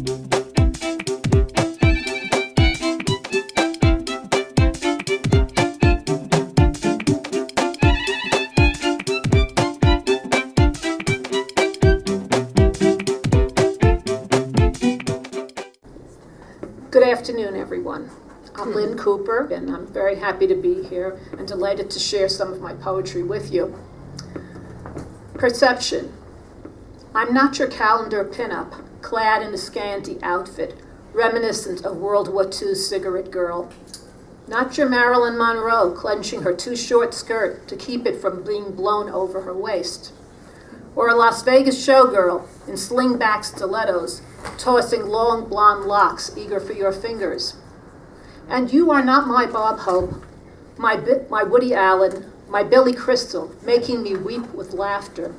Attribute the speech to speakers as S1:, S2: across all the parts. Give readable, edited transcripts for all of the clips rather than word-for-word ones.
S1: Good afternoon, everyone. I'm Lynn Cooper, and I'm very happy to be here and delighted to share some of my poetry with you. Perception. I'm not your calendar pinup, clad in a scanty outfit, reminiscent of World War II cigarette girl. Not your Marilyn Monroe clenching her too short skirt to keep it from being blown over her waist. Or a Las Vegas showgirl in slingback stilettos, tossing long blonde locks, eager for your fingers. And you are not my Bob Hope, my Woody Allen, my Billy Crystal, making me weep with laughter.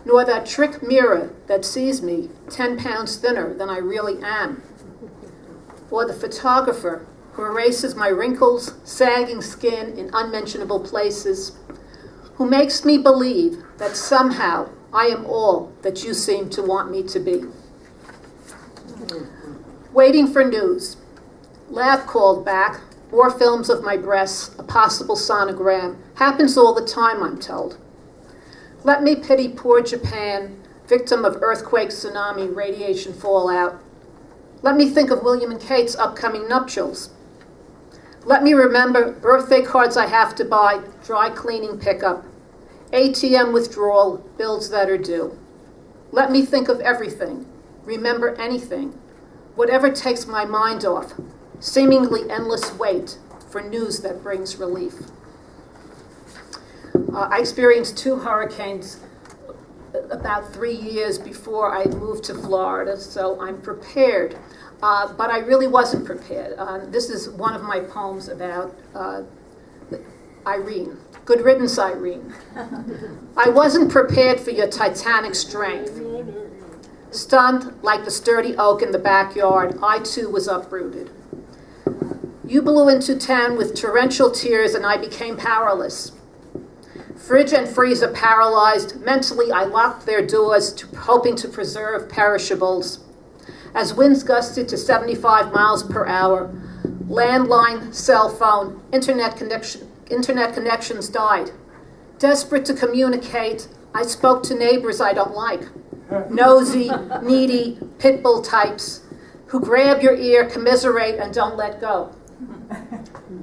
S1: Nor that trick mirror that sees me 10 pounds thinner than I really am. Or the photographer who erases my wrinkles, sagging skin in unmentionable places, who makes me believe that somehow I am all that you seem to want me to be. Waiting for news. Lab called back. More films of my breasts, a possible sonogram. Happens all the time, I'm told. Let me pity poor Japan, victim of earthquake, tsunami, radiation fallout. Let me think of William and Kate's upcoming nuptials. Let me remember birthday cards I have to buy, dry cleaning pickup, ATM withdrawal, bills that are due. Let me think of everything, remember anything, whatever takes my mind off, seemingly endless wait for news that brings relief. I experienced 2 hurricanes about 3 years before I moved to Florida, so I'm prepared. But I really wasn't prepared. This is one of my poems about Irene. Good riddance, Irene. I wasn't prepared for your titanic strength. Stunned like the sturdy oak in the backyard, I too was uprooted. You blew into town with torrential tears and I became powerless. Fridge and freezer paralyzed, mentally I locked their doors, hoping to preserve perishables. As winds gusted to 75 miles per hour, landline, cell phone, internet connections died. Desperate to communicate, I spoke to neighbors I don't like. Nosy, needy, pit bull types who grab your ear, commiserate, and don't let go.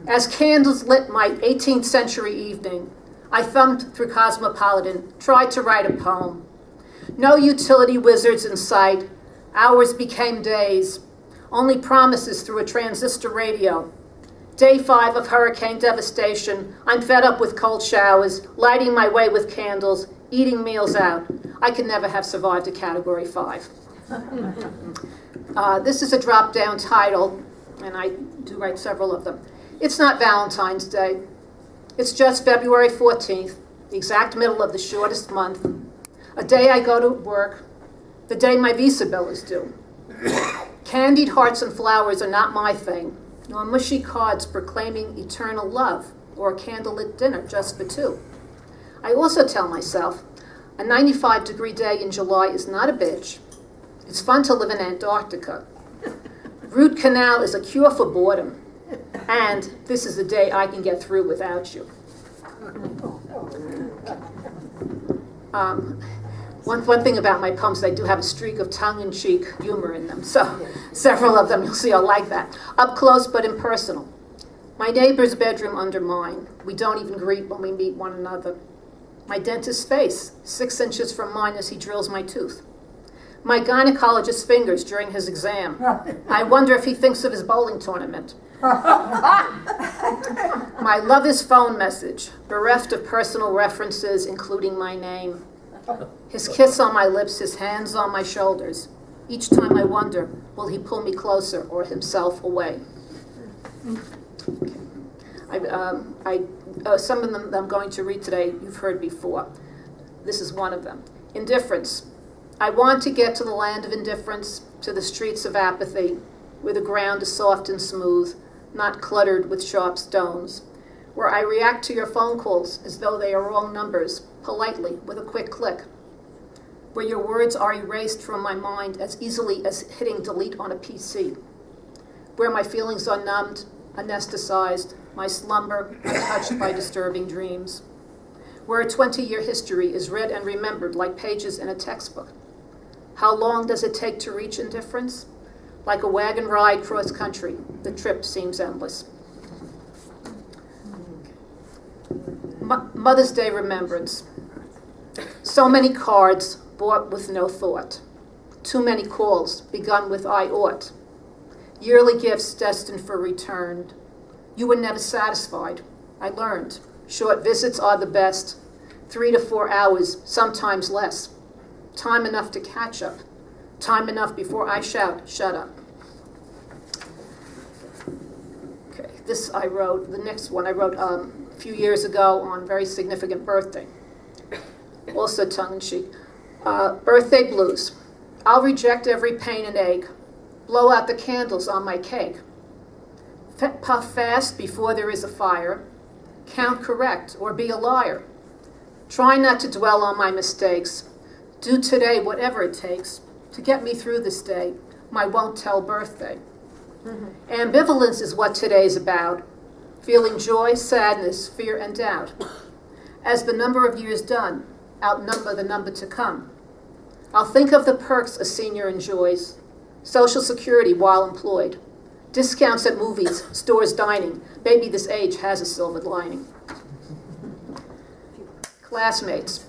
S1: As candles lit my 18th century evening, I thumbed through Cosmopolitan, tried to write a poem. No utility wizards in sight. Hours became days. Only promises through a transistor radio. Day 5 of hurricane devastation. I'm fed up with cold showers, lighting my way with candles, eating meals out. I could never have survived a Category 5. This is a drop-down title, and I do write several of them. It's not Valentine's Day. It's just February 14th, the exact middle of the shortest month, a day I go to work, the day my visa bill is due. Candied hearts and flowers are not my thing, nor mushy cards proclaiming eternal love or a candlelit dinner just for 2. I also tell myself, a 95-degree day in July is not a bitch. It's fun to live in Antarctica. Root canal is a cure for boredom. And this is the day I can get through without you. One thing about my poems, they do have a streak of tongue-in-cheek humor in them. So several of them you'll see are like that. Up close but impersonal. My neighbor's bedroom under mine. We don't even greet when we meet one another. My dentist's face, 6 inches from mine as he drills my tooth. My gynecologist's fingers during his exam. I wonder if he thinks of his bowling tournament. My lover's phone message, bereft of personal references, including my name. His kiss on my lips, his hands on my shoulders. Each time I wonder, will he pull me closer or himself away? Some of them I'm going to read today you've heard before. This is one of them. Indifference. I want to get to the land of indifference, to the streets of apathy, where the ground is soft and smooth, not cluttered with sharp stones, where I react to your phone calls as though they are wrong numbers, politely, with a quick click. where your words are erased from my mind as easily as hitting delete on a PC, where my feelings are numbed, anesthetized, my slumber untouched by disturbing dreams, where a 20-year history is read and remembered like pages in a textbook. How long does it take to reach indifference? Like a wagon ride cross-country, the trip seems endless. Mother's Day remembrance. So many cards bought with no thought. Too many calls begun with I ought. Yearly gifts destined for return. You were never satisfied. I learned. Short visits are the best. 3 to 4 hours, sometimes less. Time enough to catch up. Time enough before I shout, shut up. Okay, this I wrote, the next one I wrote a few years ago on a very significant birthday. Also tongue-in-cheek. Birthday blues. I'll reject every pain and ache. Blow out the candles on my cake. Puff fast before there is a fire. Count correct or be a liar. Try not to dwell on my mistakes. Do today whatever it takes to get me through this day, my won't-tell birthday. Ambivalence is what today's about. Feeling joy, sadness, fear, and doubt. As the number of years done outnumber the number to come. I'll think of the perks a senior enjoys. Social Security while employed. Discounts at movies, stores, dining. Maybe this age has a silver lining. Classmates.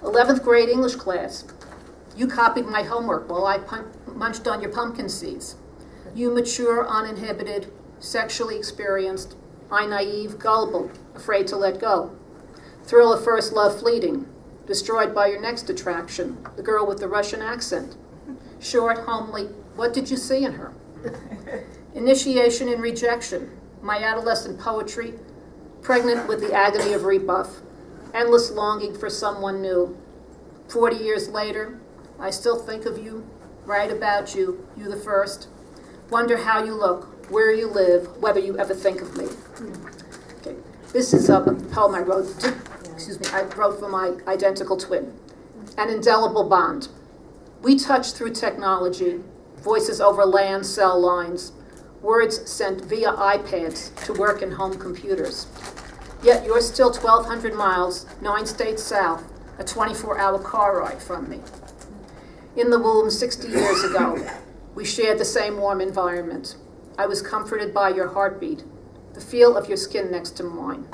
S1: 11th grade English class. You copied my homework while I munched on your pumpkin seeds. You mature, uninhibited, sexually experienced. I naive, gullible, afraid to let go. Thrill of first love fleeting. Destroyed by your next attraction, the girl with the Russian accent. Short, homely, what did you see in her? Initiation and rejection. My adolescent poetry, pregnant with the agony of rebuff. Endless longing for someone new. 40 years later, I still think of you, write about you, you the first. Wonder how you look, where you live, whether you ever think of me. Okay. This is a poem I wrote, I wrote for my identical twin. An indelible bond. We touch through technology, voices over land cell lines, words sent via iPads to work in home computers. Yet you're still 1,200 miles, 9 states south, a 24-hour car ride from me. In the womb 60 years ago, we shared the same warm environment. I was comforted by your heartbeat, the feel of your skin next to mine.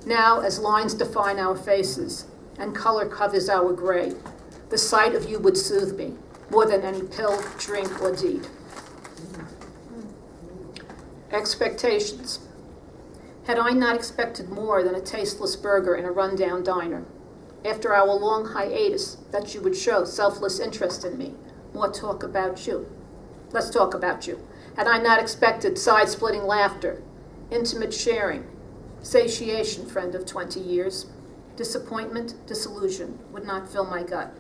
S1: Now, as lines define our faces and color covers our gray, the sight of you would soothe me more than any pill, drink, or deed. Expectations. Had I not expected more than a tasteless burger in a rundown diner, after our long hiatus, that you would show selfless interest in me, more talk about you. Let's talk about you. Had I not expected side-splitting laughter, intimate sharing, satiation, friend of 20 years, disappointment, disillusion would not fill my gut.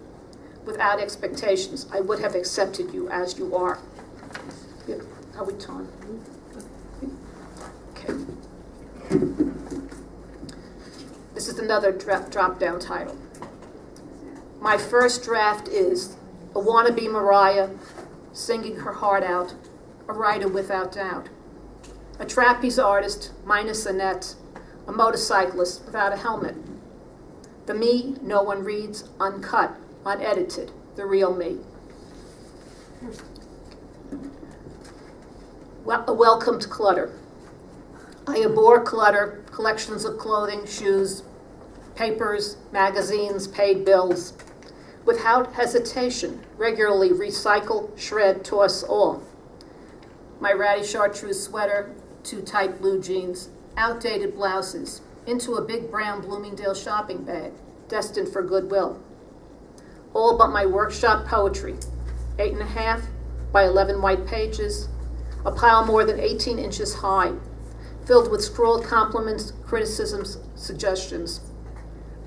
S1: Without expectations, I would have accepted you as you are. Yeah. Are we time? Okay. This is another drop-down title. My first draft is a wannabe Mariah singing her heart out, a writer without doubt, a trapeze artist minus a net, a motorcyclist without a helmet, the me no one reads, uncut, unedited, the real me. A welcomed clutter. I abhor clutter, collections of clothing, shoes, papers, magazines, paid bills. Without hesitation, regularly recycle, shred, toss all. My ratty chartreuse sweater, too tight blue jeans, outdated blouses, into a big brown Bloomingdale shopping bag, destined for Goodwill. All but my workshop poetry, 8.5 by 11 white pages, a pile more than 18 inches high, filled with scrawled compliments, criticisms, suggestions.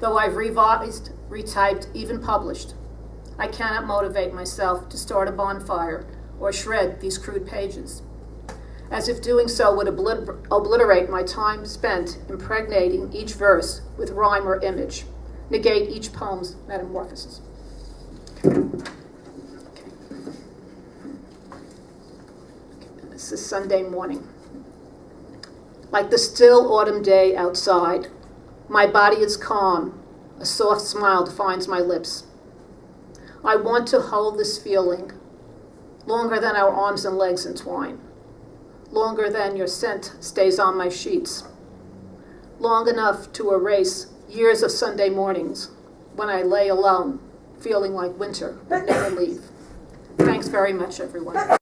S1: Though I've revised, retyped, even published, I cannot motivate myself to start a bonfire or shred these crude pages, as if doing so would obliterate my time spent impregnating each verse with rhyme or image, negate each poem's metamorphosis. This is Sunday morning. Like the still autumn day outside, my body is calm. A soft smile defines my lips. I want to hold this feeling longer than our arms and legs entwine, longer than your scent stays on my sheets, long enough to erase years of Sunday mornings when I lay alone, feeling like winter would never leave. Thanks very much, everyone.